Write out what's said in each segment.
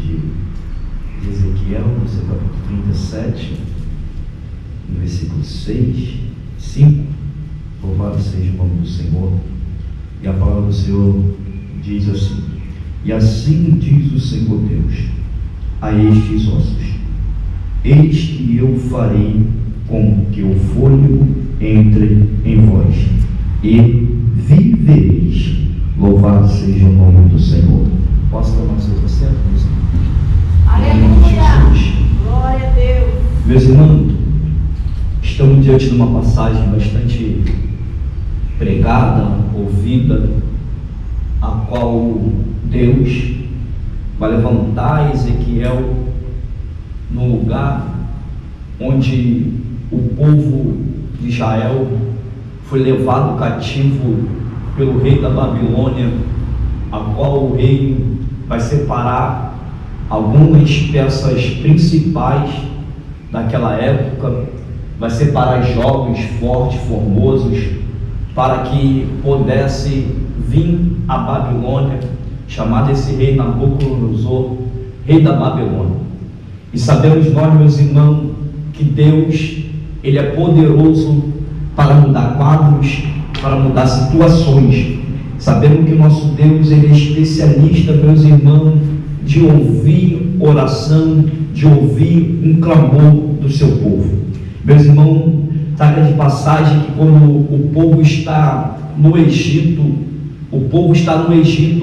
de Ezequiel, no seu capítulo 37, no versículo 5. Louvado seja o nome do Senhor. E a palavra do Senhor diz assim: e assim diz o Senhor Deus a estes ossos: eis que eu farei com que o fôlego entre em vós, e vivereis. Louvado seja o nome do Senhor. Posso tomar seus assentos, meus irmãos? Aleluia! Glória a Deus! Meus irmãos, estamos diante de uma passagem bastante pregada, ouvida, a qual Deus vai levantar Ezequiel no lugar onde o povo de Israel foi levado cativo pelo rei da Babilônia, a qual o rei vai separar algumas peças principais daquela época, vai separar jovens fortes, formosos, para que pudesse vir a Babilônia, chamado esse rei Nabucodonosor, rei da Babilônia. E sabemos nós, meus irmãos, que Deus, Ele é poderoso para mudar quadros, para mudar situações. Sabemos que o nosso Deus, Ele é especialista, meus irmãos, de ouvir oração, de ouvir um clamor do seu povo. Meus irmãos, sabe de passagem que quando o povo está no Egito,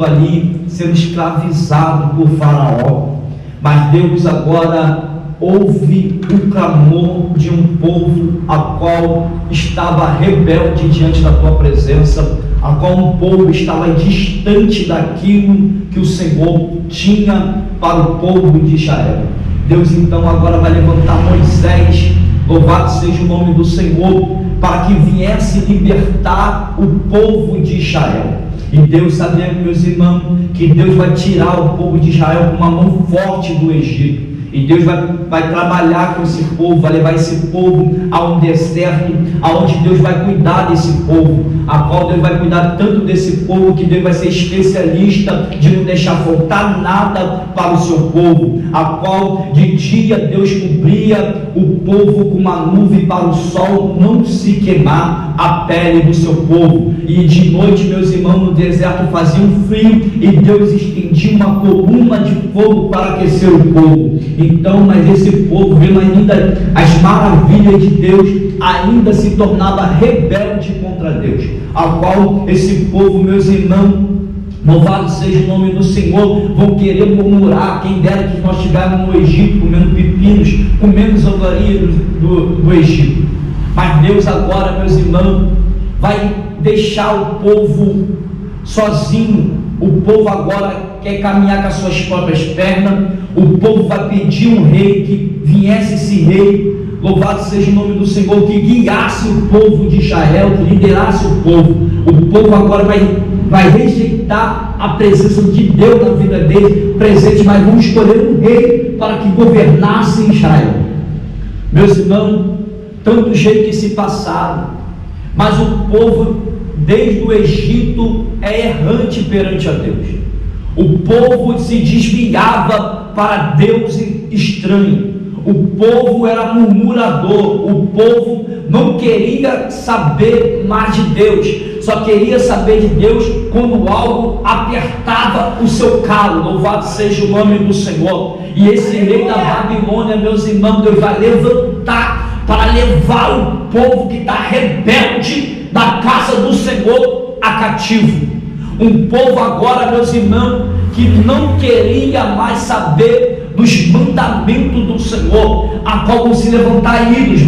ali sendo escravizado por Faraó, mas Deus agora ouve o clamor de um povo a qual estava rebelde diante da tua presença, a qual um povo estava distante daquilo que o Senhor tinha para o povo de Israel. Deus então agora vai levantar Moisés, louvado seja o nome do Senhor, para que viesse libertar o povo de Israel. E Deus, sabemos, meus irmãos, que Deus vai tirar o povo de Israel com uma mão forte do Egito. E Deus vai trabalhar com esse povo, vai levar esse povo a um deserto, aonde Deus vai cuidar desse povo, a qual Deus vai cuidar tanto desse povo, que Deus vai ser especialista de não deixar faltar nada para o seu povo, a qual de dia Deus cobria o povo com uma nuvem para o sol não se queimar a pele do seu povo, e de noite, meus irmãos, no deserto fazia um frio, e Deus estendia uma coluna de fogo para aquecer o povo. Então, mas esse povo, vendo ainda as maravilhas de Deus, ainda se tornava rebelde contra Deus, a qual esse povo, meus irmãos, louvado seja o nome do Senhor, vão querer murmurar. Quem dera que nós estivéssemos no Egito comendo pepinos, comendo zangarias do Egito. Mas Deus agora, meus irmãos, vai deixar o povo sozinho. O povo agora quer caminhar com as suas próprias pernas. O povo vai pedir um rei, que viesse esse rei, louvado seja o nome do Senhor, que guiasse o povo de Israel, que liderasse o povo. O povo agora vai rejeitar a presença de Deus na vida dele, presente, mas vão escolher um rei para que governasse Israel. Meus irmãos, tanto jeito que se passaram, mas o povo desde o Egito é errante perante a Deus. O povo se desviava para Deus estranho. O povo era murmurador. O povo não queria saber mais de Deus, só queria saber de Deus quando algo apertava o seu calo. Louvado seja o nome do Senhor. E esse rei da Babilônia, meus irmãos, Deus vai levantar para levar o povo que está rebelde da casa do Senhor a cativo. Um povo agora, meus irmãos, que não queria mais saber dos mandamentos do Senhor, a qual vão se levantar ídolos,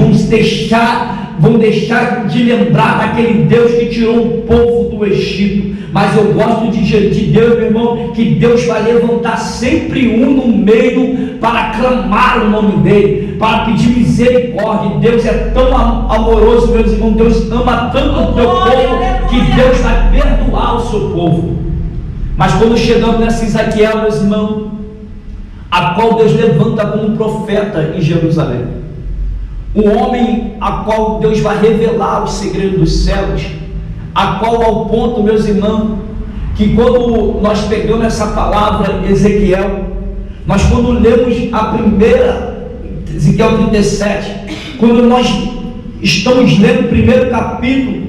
vão deixar de lembrar daquele Deus que tirou o povo do Egito. Mas eu gosto de Deus, meu irmão, que Deus vai levantar sempre um no meio para clamar o nome dele, para pedir misericórdia. Deus é tão amoroso, meus irmãos, Deus ama tanto o teu povo, que Deus vai perdoar o seu povo. Mas quando chegamos nessa Ezequiel, meus irmãos, a qual Deus levanta como profeta em Jerusalém, um homem a qual Deus vai revelar os segredos dos céus, a qual ao ponto, meus irmãos, que quando nós pegamos essa palavra Ezequiel, Nós, quando lemos a primeira, Ezequiel 37, quando nós estamos lendo o primeiro capítulo,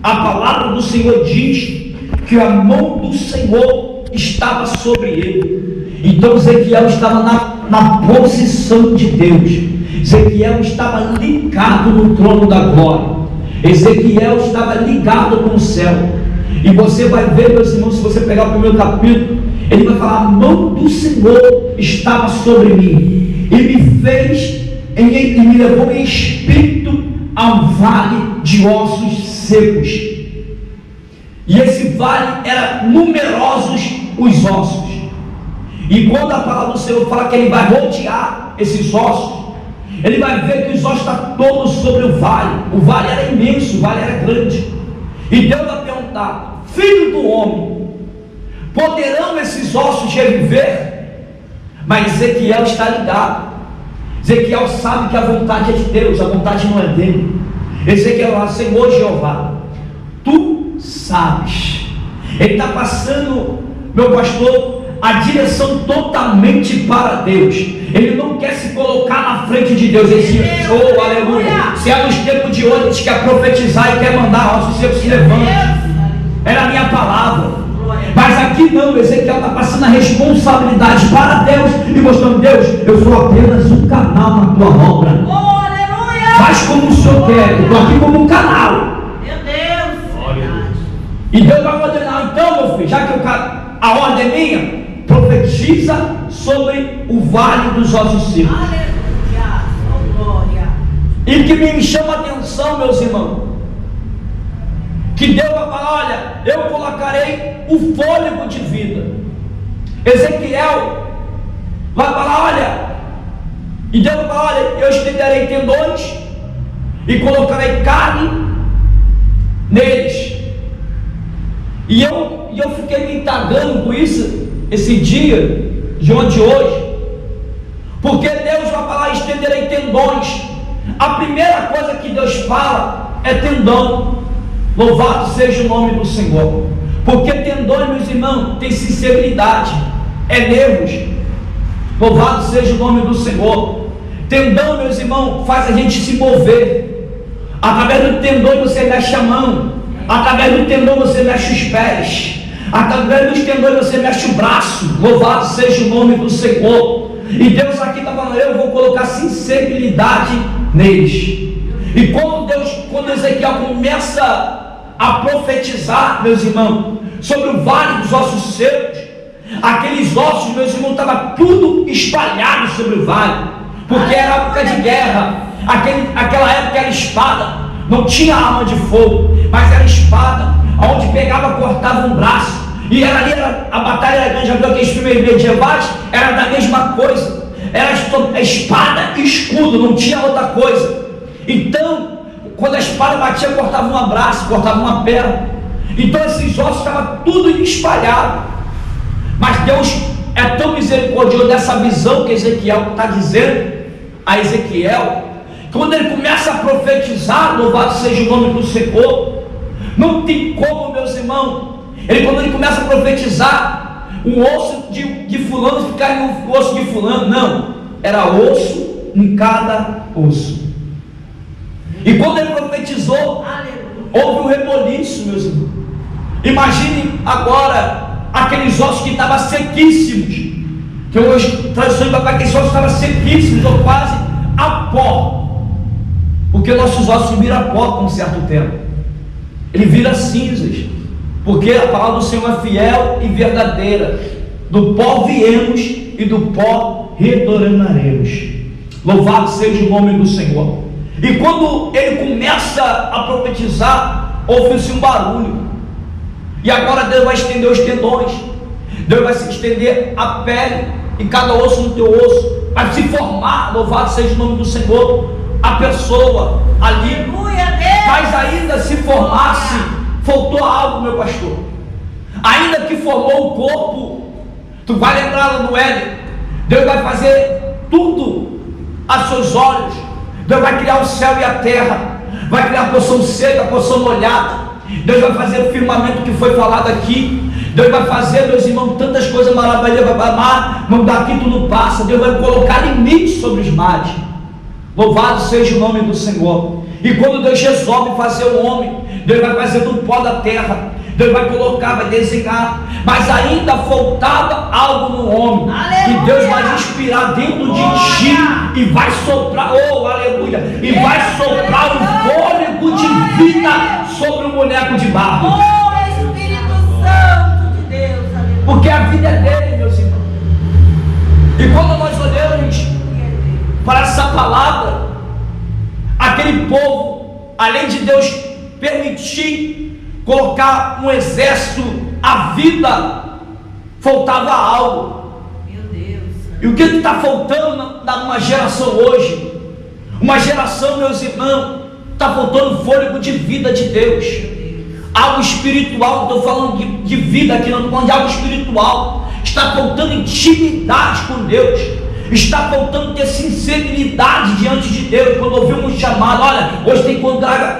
a palavra do Senhor diz que a mão do Senhor estava sobre ele. Então Ezequiel estava na posição de Deus. Ezequiel estava ligado no trono da glória. Ezequiel estava ligado com o céu. E você vai ver, meus irmãos, se você pegar o primeiro capítulo, ele vai falar: a mão do Senhor estava sobre mim e me fez, e me levou em espírito a um vale de ossos secos. E esse vale era numerosos os ossos. E quando a palavra do Senhor fala que ele vai rodear esses ossos, ele vai ver que os ossos estão todos sobre o vale. O vale era imenso, o vale era grande. E Deus vai perguntar: filho do homem, poderão esses ossos reviver? Mas Ezequiel está ligado. Ezequiel sabe que a vontade é de Deus, a vontade não é dele. Ezequiel fala: Senhor Jeová, tu sabes. Ele está passando, meu pastor, a direção totalmente para Deus. Ele não quer se colocar na frente de Deus. Ele diz: oh, aleluia. Se é nos tempos de hoje, a gente quer profetizar e quer mandar ossos secos se levante. Era a minha palavra. Mas aqui não, Ezequiel está passando a responsabilidade para Deus e mostrando: Deus, eu sou apenas um canal na tua obra. Faz como o Senhor quer, eu estou aqui como um canal. Meu Deus. E Deus vai ordenar: então, meu filho, já que a ordem é minha, profetiza sobre o vale dos ossos secos. Aleluia, oh glória. E que me chama a atenção, meus irmãos, que Deus vai falar: olha, eu colocarei o fôlego de vida. Ezequiel vai falar: olha, e Deus vai falar: olha, eu estenderei tendões e colocarei carne neles. E eu fiquei me indagando com isso esse dia de hoje, porque Deus vai falar: estenderei tendões. A primeira coisa que Deus fala é tendão. Louvado seja o nome do Senhor. Porque tendões, meus irmãos, tem sensibilidade, é nervos. Louvado seja o nome do Senhor. Tendão, meus irmãos, faz a gente se mover. Através do tendão você mexe a mão, através do tendão você mexe os pés, através dos tendões você mexe o braço. Louvado seja o nome do Senhor. E Deus aqui está falando: eu vou colocar sensibilidade neles. E quando Ezequiel começa a profetizar, meus irmãos, sobre o vale dos ossos secos, aqueles ossos, meus irmãos, estavam tudo espalhado sobre o vale, porque era época de guerra. Aquela época era espada, não tinha arma de fogo, mas era espada, onde pegava, cortava um braço. E a batalha era grande. Já viu aqueles primeiros medievais? Era da mesma coisa, era espada e escudo, não tinha outra coisa. Então, quando a espada batia, cortava um braço, cortava uma perna. Então esses ossos estavam tudo espalhado. Mas Deus é tão misericordioso dessa visão que Ezequiel está dizendo a Ezequiel. Quando ele começa a profetizar, louvado seja o nome do Senhor, não tem como, meus irmãos. Quando ele começa a profetizar, um osso de fulano ficar em um osso de fulano, não, era osso em cada osso. E quando ele profetizou, houve um reboliço, meus irmãos. Imagine agora aqueles ossos que estavam sequíssimos, que hoje traduções para aqueles ossos estavam sequíssimos, ou quase a pó, porque nossos ossos viram a pó com um certo tempo, ele vira cinzas, porque a palavra do Senhor é fiel e verdadeira: do pó viemos e do pó retornaremos. Louvado seja o nome do Senhor. E quando ele começa a profetizar, ouve-se um barulho. E agora Deus vai estender os tendões, Deus vai se estender a pele, e cada osso no teu osso vai se formar. Louvado seja o nome do Senhor. A pessoa ali, mas ainda se formasse, faltou algo, meu pastor. Ainda que formou o corpo, tu vai lembrar lá no Éden, Deus vai fazer tudo a seus olhos. Deus vai criar o céu e a terra, vai criar a porção seca, a porção molhada. Deus vai fazer o firmamento que foi falado aqui. Deus vai fazer, meus irmãos, tantas coisas maravilhosas, não daqui tudo passa. Deus vai colocar limites sobre os mares. Louvado seja o nome do Senhor. E quando Deus resolve fazer o homem, Deus vai fazer do pó da terra, Deus vai colocar, vai desenhar, mas ainda faltava algo no homem. Aleluia. Que Deus vai inspirar dentro de ti e vai soprar, oh aleluia, e vai soprar o fôlego de vida sobre o boneco de barro. Oh, Espírito Santo de Deus, aleluia. Porque a vida é dele, meus irmãos. E quando nós olhamos para essa palavra, aquele povo, além de Deus permitir colocar um exército à vida, faltava algo. Meu Deus. E o que está faltando numa geração hoje? Uma geração, meus irmãos, está faltando fôlego de vida de Deus. Algo espiritual, estou falando de vida aqui, não estou falando de algo espiritual. Está faltando intimidade com Deus. Está faltando ter sinceridade diante de Deus. Quando ouvimos um chamado, olha, hoje tem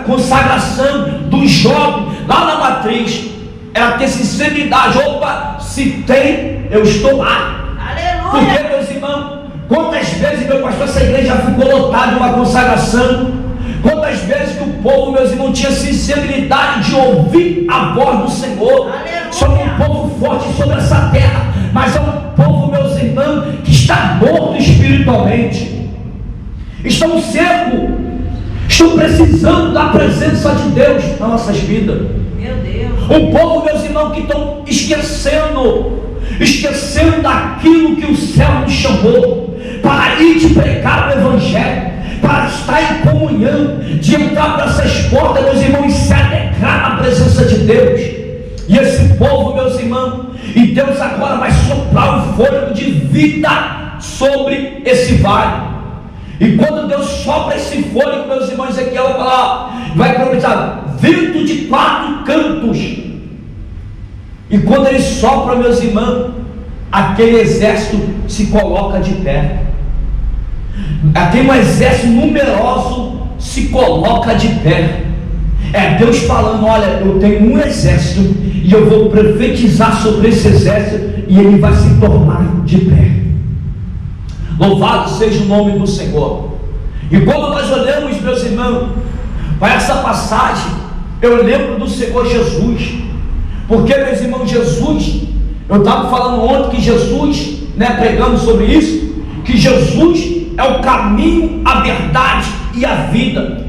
consagração do jovem lá na matriz, era ter sinceridade. Opa, se tem, eu estou lá. Aleluia. Porque, meus irmãos, quantas vezes, meu pastor, essa igreja ficou lotada de uma consagração? Quantas vezes que o povo, meus irmãos, tinha sensibilidade de ouvir a voz do Senhor? Aleluia. Somos um povo forte sobre essa terra, mas é um povo, meus irmãos, que está morto espiritualmente. Estão secos, estão precisando da presença de Deus nas nossas vidas. Meu Deus. Um povo, meus irmãos, que estão esquecendo daquilo que o céu nos chamou, para ir de pregar o Evangelho, para estar em comunhão, de entrar para essas portas, meus irmãos, e se alegrar na presença de Deus. E esse povo, meus irmãos, e Deus agora vai soprar o fôlego de vida sobre esse vale. E quando Deus sopra esse fôlego, meus irmãos, Ezequiel vai falar, vai profetizar, vento de 4 cantos. E quando ele sopra, meus irmãos, aquele exército se coloca de pé. Aquele um exército numeroso se coloca de pé. É Deus falando, olha, eu tenho um exército e eu vou profetizar sobre esse exército e ele vai se tornar de pé. Louvado seja o nome do Senhor. E quando nós olhamos, meus irmãos, para essa passagem, eu lembro do Senhor Jesus. Porque, meus irmãos, Jesus, eu estava falando ontem que Jesus, pregando sobre isso, que Jesus é o caminho, a verdade e a vida.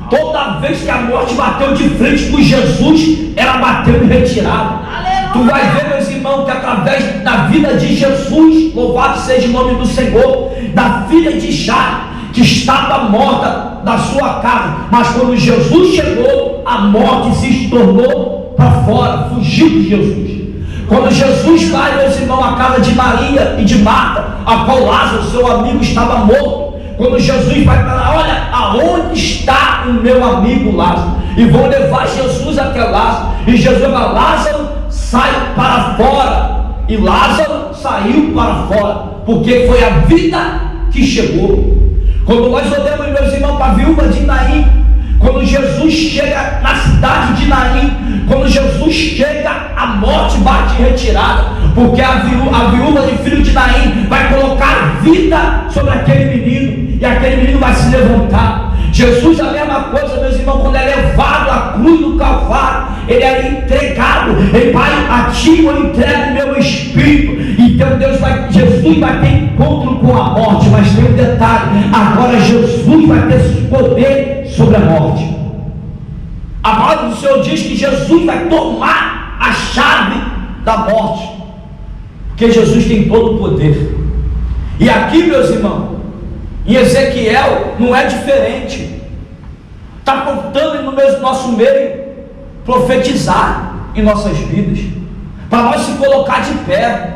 Toda vez que a morte bateu de frente com Jesus, ela bateu em retirada. Aleluia. Tu vai ver, meus irmãos, que através da vida de Jesus, louvado seja o nome do Senhor, da filha de Jairo, que estava morta da sua casa, mas quando Jesus chegou, a morte se tornou para fora, fugiu de Jesus. Quando Jesus vai, meus irmãos, à casa de Maria e de Marta, a qual Lázaro, seu amigo, estava morto. Quando Jesus vai para lá, olha, aonde está o meu amigo Lázaro? E vão levar Jesus até Lázaro. E Jesus vai, Lázaro, sai para fora. E Lázaro saiu para fora, porque foi a vida que chegou. Quando nós olhamos, meus irmãos, para a viúva de Naim, quando Jesus chega na cidade de Naim, quando Jesus chega, a morte bate em retirada, porque a viúva de filho de Naim vai colocar vida sobre aquele menino, e aquele menino vai se levantar. Jesus, a mesma coisa, meus irmãos, quando é levado à cruz do Calvário, ele é entregado, ele vai, a ti eu entrego o meu espírito. Então Jesus vai ter encontro com a morte, mas tem um detalhe, agora Jesus vai ter poder sobre a morte. A palavra do Senhor diz que Jesus vai tomar a chave da morte, porque Jesus tem todo o poder. E aqui, meus irmãos, em Ezequiel não é diferente. Está faltando no nosso meio profetizar em nossas vidas, para nós se colocar de pé.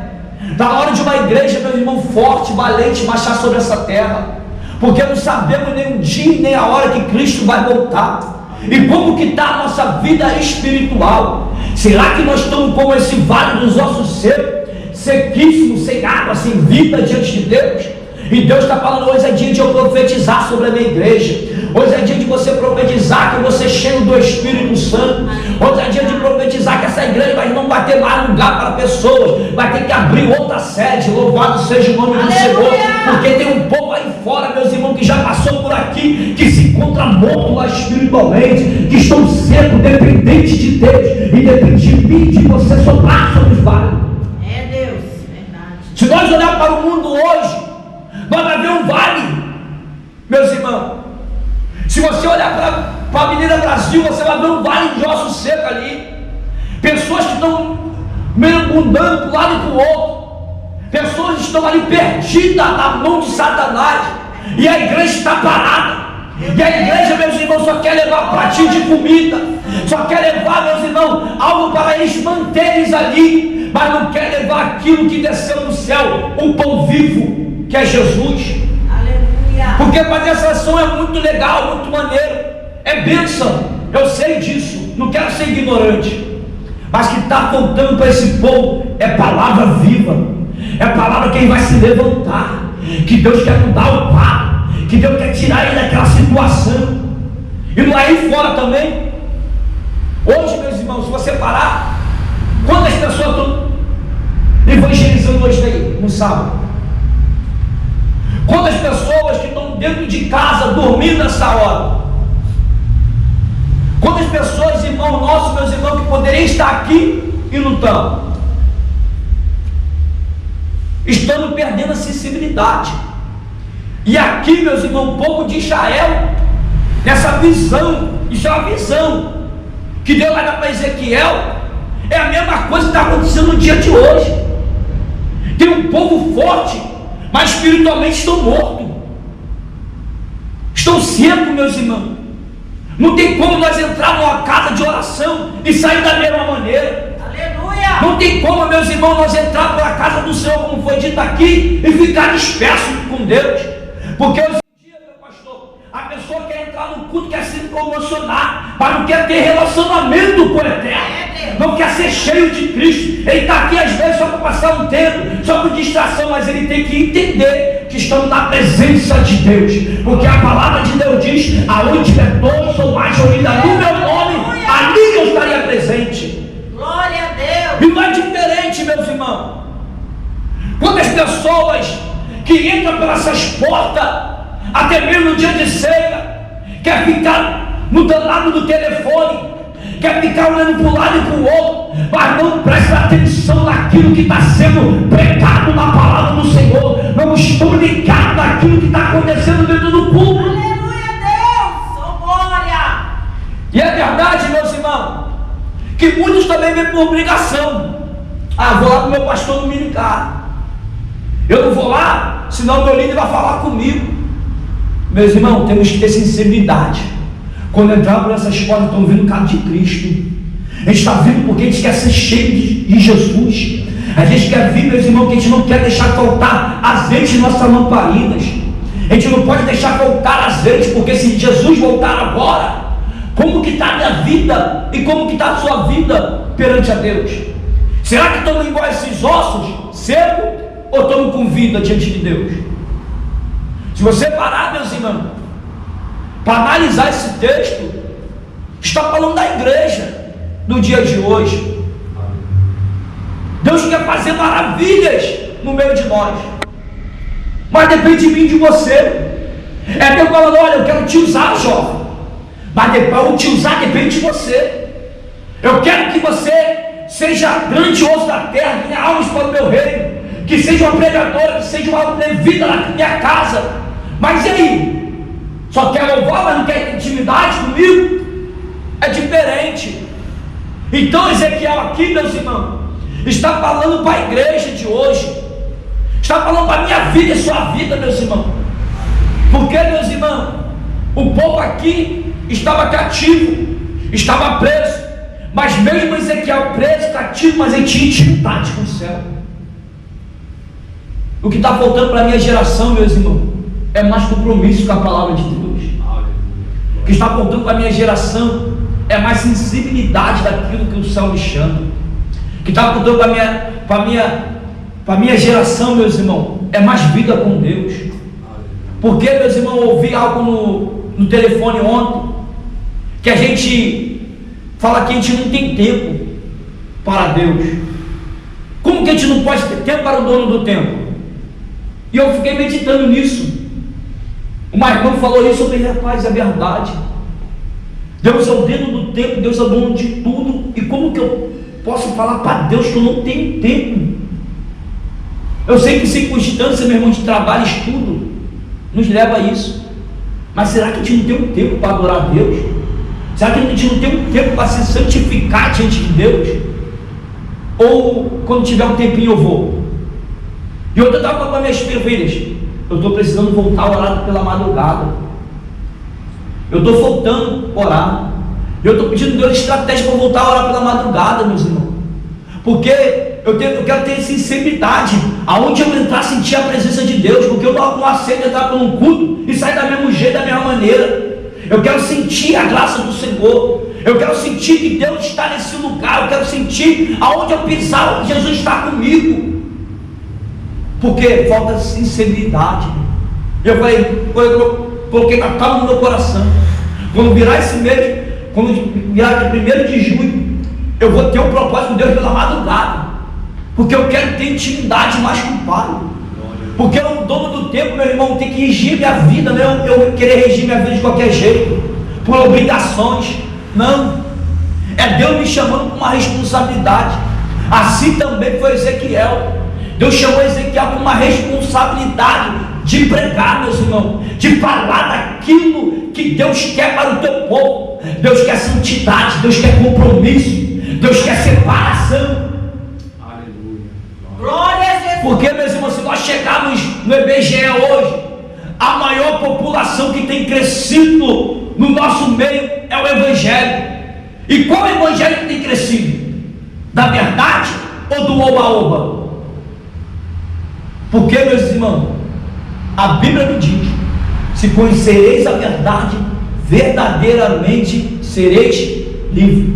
Está na hora de uma igreja, meu irmão, forte, valente, marchar sobre essa terra, porque não sabemos nem o dia nem a hora que Cristo vai voltar. E como que está a nossa vida espiritual? Será que nós estamos como esse vale dos ossos secos, sequíssimo, sem água, sem vida diante de Deus? E Deus está falando: hoje é dia de eu profetizar sobre a minha igreja. Hoje é dia de você profetizar que você é cheio do Espírito Santo. Hoje é dia de profetizar que essa igreja não vai ter mais lugar para pessoas, vai ter que abrir outra sede. Louvado seja o nome do Senhor, porque tem um povo aí fora, meus irmãos, que já passou por aqui, que se encontra morto lá espiritualmente, que estão secos, dependentes de Deus, e depende de mim, de você soprar sobre os vales. É Deus, verdade. Se nós olharmos para o mundo hoje, nós vamos ver um vale, meus irmãos. Se você olhar para a Avenida Brasil, você vai ver um vale de ossos secos ali. Pessoas que estão mergulhando para um lado e para o outro. Pessoas que estão ali perdidas na mão de Satanás. E a igreja está parada. E a igreja, meus irmãos, só quer levar pratinho de comida. Só quer levar, meus irmãos, algo para eles manterem ali. Mas não quer levar aquilo que desceu do céu, o pão vivo, que é Jesus. Porque fazer essa ação é muito legal, muito maneiro, é bênção, eu sei disso, não quero ser ignorante, mas que está faltando para esse povo é palavra viva, é palavra que ele vai se levantar, que Deus quer mudar o papo, que Deus quer tirar ele daquela situação. E não é aí fora também. Hoje, meus irmãos, se você parar, quantas pessoas estão evangelizando hoje aí, no sábado? Quantas pessoas que estão dentro de casa dormindo nessa hora? Quantas pessoas, irmãos nossos, meus irmãos, que poderiam estar aqui e não estão? Estamos perdendo a sensibilidade. E aqui, meus irmãos, o povo de Israel, nessa visão, isso é uma visão que Deus vai dar para Ezequiel, é a mesma coisa que está acontecendo no dia de hoje. Tem um povo forte, mas espiritualmente estão mortos, estão secos, meus irmãos. Não tem como nós entrar numa casa de oração e sair da mesma maneira. Aleluia! Não tem como, meus irmãos, nós entrar para a casa do Senhor, como foi dito aqui, e ficar disperso com Deus. Porque hoje em dia, meu pastor, a pessoa quer entrar no culto, quer se promocionar, mas não quer ter relacionamento com o Eterno. Não quer ser cheio de Cristo. Ele está aqui às vezes só para passar um tempo, só por distração, mas ele tem que entender que estamos na presença de Deus, porque a palavra de Deus diz: aonde tiver dois ou mais reunidos no meu nome, ali eu estaria presente. Glória a Deus. E não é diferente, meus irmãos. Quantas pessoas que entram pelas essas portas, até mesmo no dia de ceia, quer ficar no lado do telefone, quer ficar olhando para um lado e para o outro, mas não presta atenção naquilo que está sendo pregado na palavra do Senhor. Não estão ligados naquilo que está acontecendo dentro do culto. Aleluia, Deus, oh glória. E é verdade, meus irmãos, que muitos também vêm por obrigação. Vou lá para o meu pastor dominical. Eu não vou lá, senão meu líder vai falar comigo. Meus irmãos, temos que ter sensibilidade. Quando entrar por essas portas, estão vindo o carro de Cristo. A gente está vindo porque a gente quer ser cheio de Jesus. A gente quer vir, meus irmãos, que a gente não quer deixar faltar azeite em nossas lamparinas. A gente não pode deixar faltar azeite, porque se Jesus voltar agora, como que está a minha vida e como que está a sua vida perante a Deus? Será que estamos igual a esses ossos, secos, ou estamos com vida diante de Deus? Se você parar, meus irmãos, para analisar esse texto, está falando da igreja do dia de hoje. Deus quer fazer maravilhas no meio de nós, mas depende de mim e de você. É Deus falando: olha, eu quero te usar, jovem, mas para eu te usar depende de você. Eu quero que você seja grandioso da terra, tenha almas para o meu reino, que seja uma pregadora, que seja uma levita na minha casa. Mas e aí? Só quer louvar, mas não quer intimidade comigo? É diferente. Então Ezequiel aqui, meus irmãos, está falando para a igreja de hoje, está falando para a minha vida e sua vida, meus irmãos. Porque, meus irmãos, o povo aqui estava cativo, estava preso, mas mesmo Ezequiel preso, cativo, mas ele tinha intimidade com o céu. O que está faltando para a minha geração, meus irmãos, é mais compromisso com a palavra de Deus. O que está faltando para a minha geração é mais sensibilidade daquilo que o céu me chama. O que está faltando para a minha geração, meus irmãos, é mais vida com Deus. Porque, meus irmãos, eu ouvi algo no telefone ontem, que a gente fala que a gente não tem tempo para Deus. Como que a gente não pode ter tempo para o dono do tempo? E eu fiquei meditando nisso. Uma irmã falou isso, eu falei, rapaz, é verdade. Deus é o dono do tempo, Deus é o dono de tudo. E como que eu posso falar para Deus que eu não tenho tempo? Eu sei que circunstância, meu irmão, de trabalho, estudo, nos leva a isso. Mas será que a gente não tem um tempo para adorar a Deus? Será que a gente não tem um tempo para se santificar diante de Deus? Ou quando tiver um tempinho eu vou? E eu estava falando para minhas filhas, eu estou precisando voltar a orar pela madrugada. Eu estou voltando a orar. Eu estou pedindo a Deus estratégia para voltar a orar pela madrugada, meus irmãos. Porque eu quero ter sensibilidade. Aonde eu entrar, sentir a presença de Deus. Porque eu não aceito entrar por um culto e sair da mesmo jeito, da mesma maneira. Eu quero sentir a graça do Senhor. Eu quero sentir que Deus está nesse lugar. Eu quero sentir aonde eu pisar, Jesus está comigo. Porque falta sensibilidade. Eu falei, eu coloquei na calma no meu coração. Quando virar esse mês, quando virar dia 1º de junho, eu vou ter um propósito com Deus pela madrugada. Porque eu quero ter intimidade mais com o Pai. Porque o dono do tempo, meu irmão, tem que regir minha vida. Não eu querer regir minha vida de qualquer jeito, por obrigações. Não. É Deus me chamando com uma responsabilidade. Assim também foi Ezequiel. Deus chamou Ezequiel com uma responsabilidade de pregar, meus irmãos, de falar daquilo que Deus quer para o teu povo. Deus quer santidade, Deus quer compromisso, Deus quer separação. Aleluia. Glória a Jesus. Porque, meus irmãos, se nós chegarmos no IBGE hoje, a maior população que tem crescido no nosso meio é o Evangelho. E qual Evangelho que tem crescido? Da verdade ou do oba-oba? Porque, meus irmãos, a Bíblia me diz: se conhecereis a verdade, verdadeiramente sereis livres.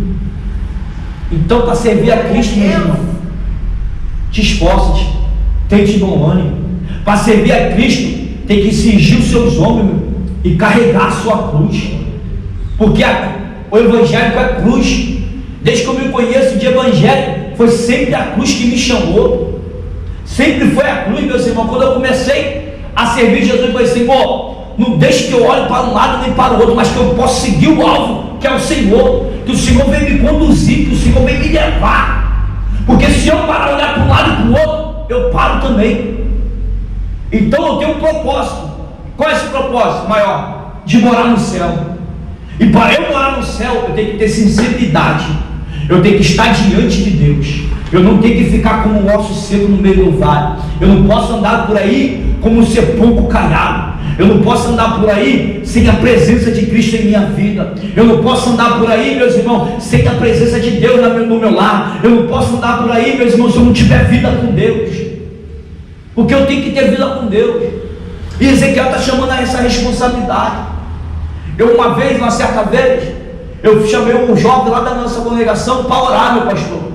Então, para servir a Cristo, meus irmãos, te esforce, tente bom ânimo. Para servir a Cristo, tem que cingir os seus ombros e carregar a sua cruz. Porque o evangélico é cruz. Desde que eu me conheço de evangelho, foi sempre a cruz que me chamou. Sempre foi a cruz, meus irmãos. Quando eu comecei a servir Jesus, eu falei: Senhor, não deixe que eu olhe para um lado nem para o outro, mas que eu possa seguir o alvo, que é o Senhor. Que o Senhor vem me conduzir, que o Senhor vem me levar. Porque se eu parar, olhar para um lado e para o outro, eu paro também. Então eu tenho um propósito. Qual é esse propósito maior? De morar no céu. E para eu morar no céu, eu tenho que ter sensibilidade. Eu tenho que estar diante de Deus. Eu não tenho que ficar como um osso seco no meio do vale. Eu não posso andar por aí como um sepulcro caiado. Eu não posso andar por aí sem a presença de Cristo em minha vida. Eu não posso andar por aí, meus irmãos, sem a presença de Deus no meu lar. Eu não posso andar por aí, meus irmãos, se eu não tiver vida com Deus. Porque eu tenho que ter vida com Deus. E Ezequiel está chamando a essa responsabilidade. Uma certa vez, eu chamei um jovem lá da nossa congregação para orar, meu pastor.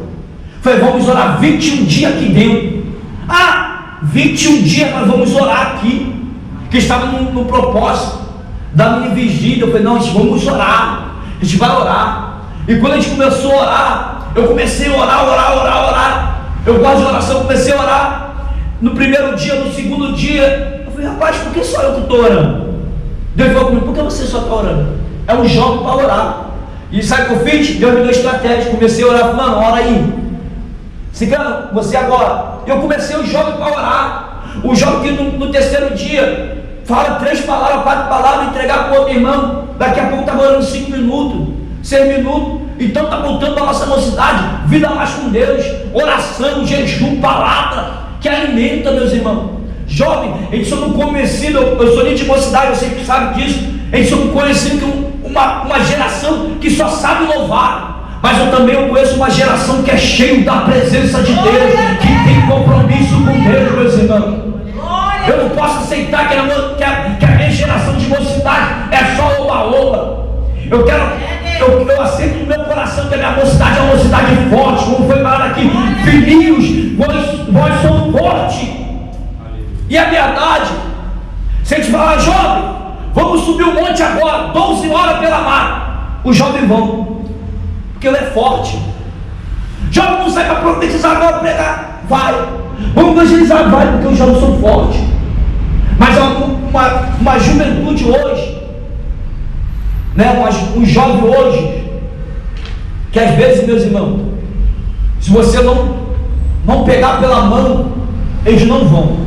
Falei: vamos orar 21 dias aqui dentro. 21 dias nós vamos orar aqui. Que estava no propósito da minha vigília. Eu falei: não, gente, vamos orar. A gente vai orar. E quando a gente começou a orar, eu comecei a orar. Eu gosto de oração, comecei a orar. No primeiro dia, no segundo dia, eu falei: rapaz, por que só eu que estou orando? Deus falou comigo: por que você só está orando? É um jovem para orar. E sabe o que eu fiz? Deus me deu estratégia. Comecei a orar, falando: ora aí, Cigano, você agora. Eu comecei o jovem para orar. O jovem que no terceiro dia fala 3 palavras, 4 palavras, entregar para o outro irmão. Daqui a pouco está orando 5 minutos, 6 minutos. Então está voltando para a nossa mocidade. Vida mais com Deus, oração, jejum, palavra que alimenta, meus irmãos. Jovem, a gente somos convencidos. Eu sou de mocidade, você que sabe disso. A gente somos conhecidos como uma geração que só sabe louvar. Mas eu também conheço uma geração que é cheia da presença de Deus, que tem compromisso com Deus, meus irmãos. Eu não posso aceitar que a minha geração de mocidade é só oba-oba. Eu aceito no meu coração que a minha mocidade é uma mocidade forte, como foi falado aqui. Filhinhos, vós somos fortes. E a verdade, Se a gente falar, jovem, vamos subir o monte agora, 12 horas pela mar, os jovens vão, porque ele é forte. Jovem não sai para profetizar, agora pregar, vai. Vamos evangelizar, vai, porque os jovens são fortes. Mas uma juventude hoje, né, um jovem hoje, que às vezes, meus irmãos, se você não pegar pela mão, eles não vão.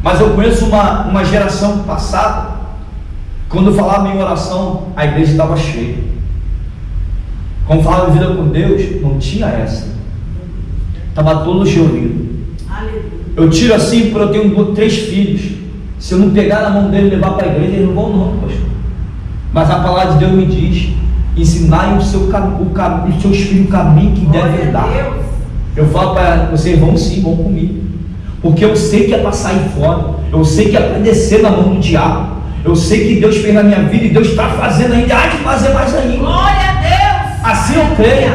Mas eu conheço uma geração passada, quando eu falava em oração, a igreja estava cheia. Quando falava em vida com Deus, não tinha essa. Estava todos reunidos. Eu tiro assim, porque eu tenho 3 filhos. Se eu não pegar na mão dele e levar para a igreja, eles não vão não, pastor. Mas a palavra de Deus me diz: ensinai os seus filhos o caminho que deve andar. Eu falo para vocês, vão sim, vão comigo. Porque eu sei que é para sair fora. Eu sei que é para descer na mão do diabo. Eu sei que Deus fez na minha vida e Deus está fazendo ainda, há de fazer mais ainda. Glória a Deus! Assim eu creio.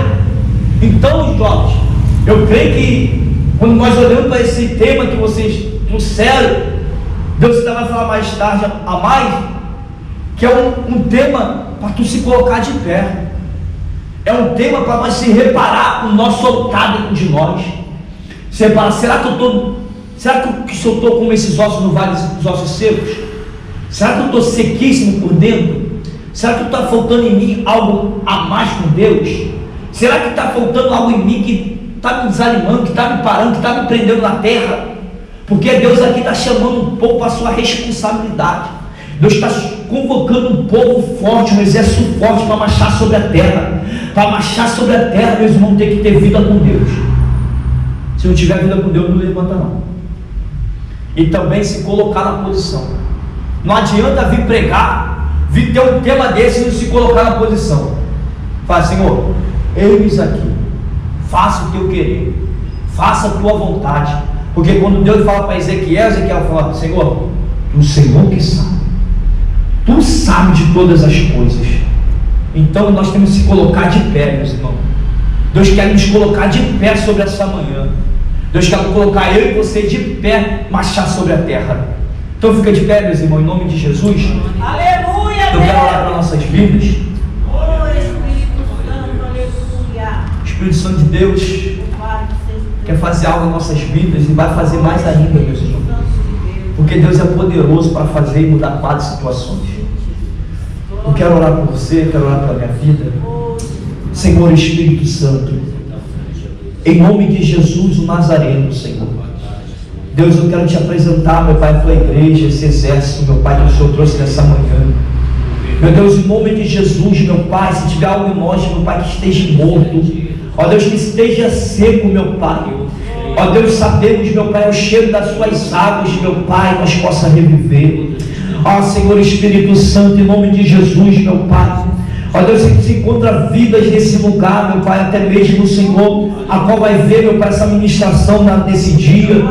Então, jovens, eu creio que quando nós olhamos para esse tema que vocês trouxeram, Deus ainda vai falar mais tarde a mais, que é um tema para tu se colocar de pé. É um tema para nós se reparar o nosso altar dentro de nós. Se reparar, será que eu estou como esses ossos no vale dos ossos secos? Será que eu estou sequíssimo por dentro? Será que está faltando em mim algo a mais com Deus? Será que está faltando algo em mim que está me desanimando, que está me parando, que está me prendendo na terra? Porque Deus aqui está chamando um povo para a sua responsabilidade. Deus está convocando um povo forte, um exército forte para marchar sobre a terra. Para marchar sobre a terra, meus irmãos, tem que ter vida com Deus. Se não tiver vida com Deus, não levanta não. E também se colocar na posição. Não adianta vir pregar, vir ter um tema desse e não se colocar na posição. Fala, Senhor, eis aqui, faça o teu querer, faça a tua vontade. Porque quando Deus fala para Ezequiel fala: Senhor, o Senhor que sabe, tu sabes de todas as coisas. Então nós temos que se colocar de pé, meus irmãos. Deus quer nos colocar de pé sobre essa manhã. Deus quer colocar eu e você de pé, marchar sobre a terra. Então fica de pé, meus irmãos, em nome de Jesus. Aleluia. Eu quero orar para nossas vidas. Oh, Espírito Santo, aleluia. O Espírito Santo de Deus quer fazer algo em nossas vidas e vai fazer mais ainda, meus irmãos. Porque Deus é poderoso para fazer e mudar quadros e situações. Eu quero orar por você, quero orar pela minha vida. Senhor Espírito Santo, em nome de Jesus, o Nazareno, Senhor. Deus, eu quero te apresentar, meu Pai, a tua igreja, esse exército, meu Pai, que o Senhor trouxe nessa manhã. Meu Deus, em nome de Jesus, meu Pai, se tiver algo em nós, meu Pai, que esteja morto, ó Deus, que esteja seco, meu Pai. Ó Deus, sabemos, meu Pai, o cheiro das suas águas, meu Pai, nós possa reviver. Ó Senhor Espírito Santo, em nome de Jesus, meu Pai. Ó Deus, se encontra vidas nesse lugar, meu Pai, até mesmo, Senhor, a qual vai ver, meu Pai, essa ministração nesse dia.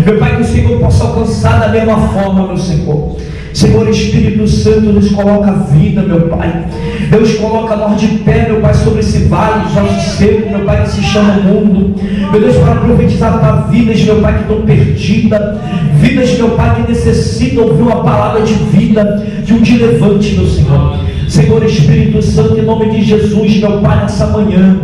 Meu Pai, que o Senhor possa alcançar da mesma forma, meu Senhor. Senhor Espírito Santo, nos coloca a vida, meu Pai. Deus, coloca nós de pé, meu Pai, sobre esse vale dos ossos secos, meu Pai, que se chama mundo. Meu Deus, para profetizar para vidas, meu Pai, que estão perdidas. Vidas, meu Pai, que necessitam ouvir uma palavra de vida, de um dia levante, meu Senhor. Senhor Espírito Santo, em nome de Jesus, meu Pai, nessa manhã,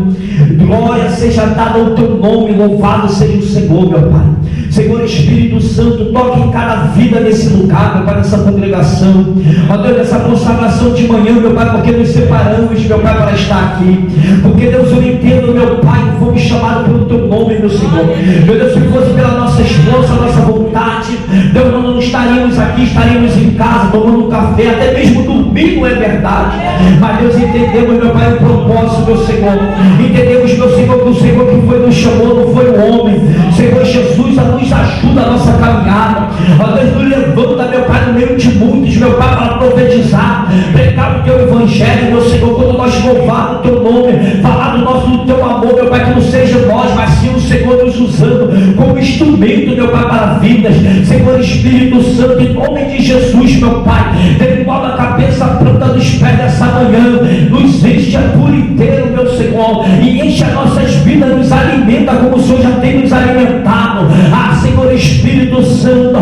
glória seja dada ao teu nome, louvado seja o Senhor, meu Pai. Senhor Espírito Santo, toque em cada vida nesse lugar, meu Pai, nessa congregação. Ó Deus, nessa consagração de manhã, meu Pai, porque nos separamos, meu Pai, para estar aqui. Porque Deus, eu entendo, meu Pai, que fomos chamados pelo teu nome, meu Senhor. Meu Deus, se fosse pela nossa esforço, a nossa vontade, Deus, nós não estaríamos aqui, estaríamos em casa, tomando um café, até mesmo dormindo, é verdade. Mas Deus, entendemos, meu Pai, o propósito, meu Senhor. Entendemos, meu Senhor, que o Senhor que foi nos chamou não foi o homem. Senhor Jesus, nos ajuda a nossa caminhada. Ó Deus, nos levanta, meu Pai, no meio de muitos, meu Pai, para profetizar, pregar o teu evangelho, meu Senhor, quando nós louvar o teu nome, falar do teu amor, meu Pai, que não seja nós, mas sim o Senhor nos usando como instrumento, meu Pai, para vidas. Senhor Espírito Santo, em nome de Jesus, meu Pai, derruba a cabeça, a planta dos pés dessa manhã, nos enche por inteiro, meu Senhor, e enche as nossas vidas, nos alimenta como o Senhor já tem nos alimentado. Ah, Senhor Espírito Santo,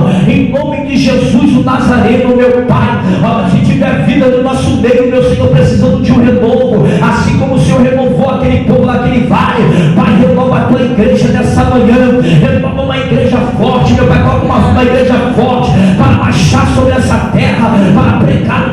reino, meu Pai. Ó, se tiver vida no nosso meio, meu Senhor, precisando de um renovo, assim como o Senhor renovou aquele povo naquele vale, Pai, renova a tua igreja nessa manhã, renova uma igreja forte, meu Pai, coloca uma igreja forte para marchar sobre essa terra, para pregar